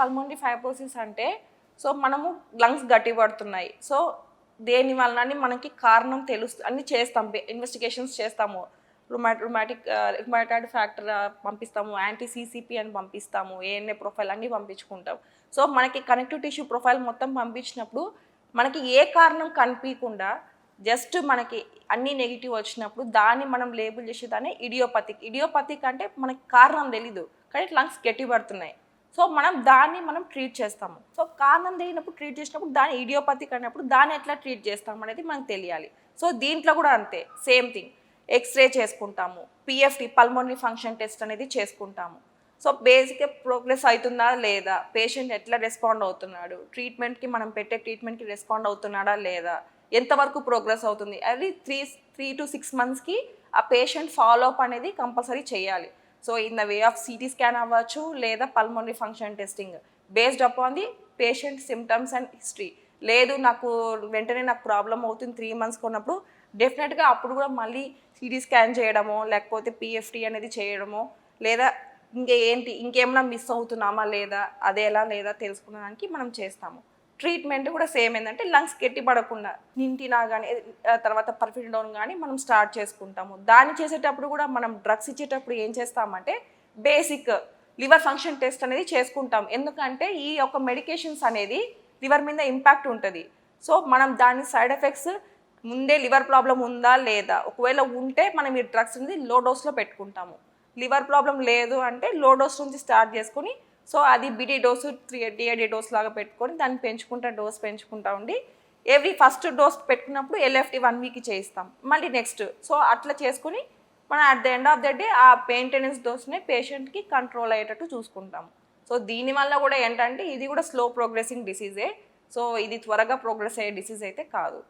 Pulmonary fibrosis అంటే so మనము lungs గట్టిపడుతున్నాయి, so దేని వలన అని మనకి కారణం తెలుస్తుంది అన్ని చేస్తాం, ఇన్వెస్టిగేషన్స్ చేస్తాము. రుమాటాయిడ్ ఫ్యాక్టర్ పంపిస్తాము, యాంటీ సిసిపి అని పంపిస్తాము, ఏఎన్ఏ ప్రొఫైల్ అన్నీ పంపించుకుంటాం. సో మనకి కనెక్టివ్ టిష్యూ ప్రొఫైల్ మొత్తం పంపించినప్పుడు మనకి ఏ కారణం కనిపించకుండా జస్ట్ మనకి అన్ని నెగిటివ్ వచ్చినప్పుడు దాన్ని మనం లేబుల్ చేసేదాన్ని ఇడియోపతిక్ అంటే మనకి కారణం తెలీదు కానీ లంగ్స్ గట్టిపడుతున్నాయి, సో మనం ట్రీట్ చేస్తాము. సో కారణం తెలియనప్పుడు ట్రీట్ చేసినప్పుడు దాన్ని ఇడియోపతిక్ అన్నప్పుడు దాన్ని ఎట్లా ట్రీట్ చేస్తాం అనేది మనకు తెలియాలి. సో దీంట్లో కూడా అంతే, సేమ్ థింగ్. ఎక్స్రే చేసుకుంటాము, పిఎఫ్టి పల్మోనరీ ఫంక్షన్ టెస్ట్ అనేది చేసుకుంటాము. సో బేసిక్గా ప్రోగ్రెస్ అవుతుందా లేదా, పేషెంట్ ఎట్లా రెస్పాండ్ అవుతున్నాడు, ట్రీట్మెంట్కి మనం పెట్టే ట్రీట్మెంట్కి రెస్పాండ్ అవుతున్నాడా లేదా, ఎంతవరకు ప్రోగ్రెస్ అవుతుంది, అది 3 to 6 monthsకి ఆ పేషెంట్ ఫాలోఅప్ అనేది కంపల్సరీ చేయాలి. So in the way of CT scan అవ్వచ్చు లేదా pulmonary function testing based upon the patient symptoms and history. లేదు వెంటనే నాకు ప్రాబ్లం అవుతుంది 3 months కొన్నప్పుడు డెఫినెట్గా అప్పుడు కూడా మళ్ళీ సిటీ స్కాన్ చేయడమో లేకపోతే పిఎఫ్టి అనేది చేయడమో లేదా ఇంకేమైనా మిస్ అవుతున్నామా లేదా అదేలా లేదా తెలుసుకున్నానికి మనం చేస్తాము. ట్రీట్మెంట్ కూడా సేమ్ ఏంటంటే లంగ్స్ గట్టిపడకుండా నింటినా కానీ తర్వాత పర్ఫిడోన్ కానీ మనం స్టార్ట్ చేసుకుంటాము. దాన్ని చేసేటప్పుడు కూడా మనం డ్రగ్స్ ఇచ్చేటప్పుడు ఏం చేస్తామంటే బేసిక్ లివర్ ఫంక్షన్ టెస్ట్ అనేది చేసుకుంటాం. ఎందుకంటే ఈ యొక్క మెడికేషన్స్ అనేది లివర్ మీద ఇంపాక్ట్ ఉంటుంది. సో మనం దాని సైడ్ ఎఫెక్ట్స్ ముందే లివర్ ప్రాబ్లం ఉందా లేదా, ఒకవేళ ఉంటే మనం ఈ డ్రగ్స్ అనేది లో డోస్లో పెట్టుకుంటాము. లివర్ ప్రాబ్లం లేదు అంటే లో డోస్ నుంచి స్టార్ట్ చేసుకొని సో అది బిడి డోసు డిఐడి డోస్ లాగా పెట్టుకొని దాన్ని డోస్ పెంచుకుంటా ఉండి ఫస్ట్ డోస్ పెట్టుకున్నప్పుడు ఎల్ఎఫ్టీ 1 week చేయిస్తాం, మళ్ళీ నెక్స్ట్. సో అట్లా చేసుకుని మనం at the end of the day ఆ మెయింటెనెన్స్ డోస్ని పేషెంట్కి కంట్రోల్ అయ్యేటట్టు చూసుకుంటాము. సో దీనివల్ల కూడా ఏంటంటే ఇది కూడా స్లో ప్రోగ్రెసింగ్ డిసీజే, సో ఇది త్వరగా ప్రోగ్రెస్ అయ్యే డిసీజ్ అయితే కాదు.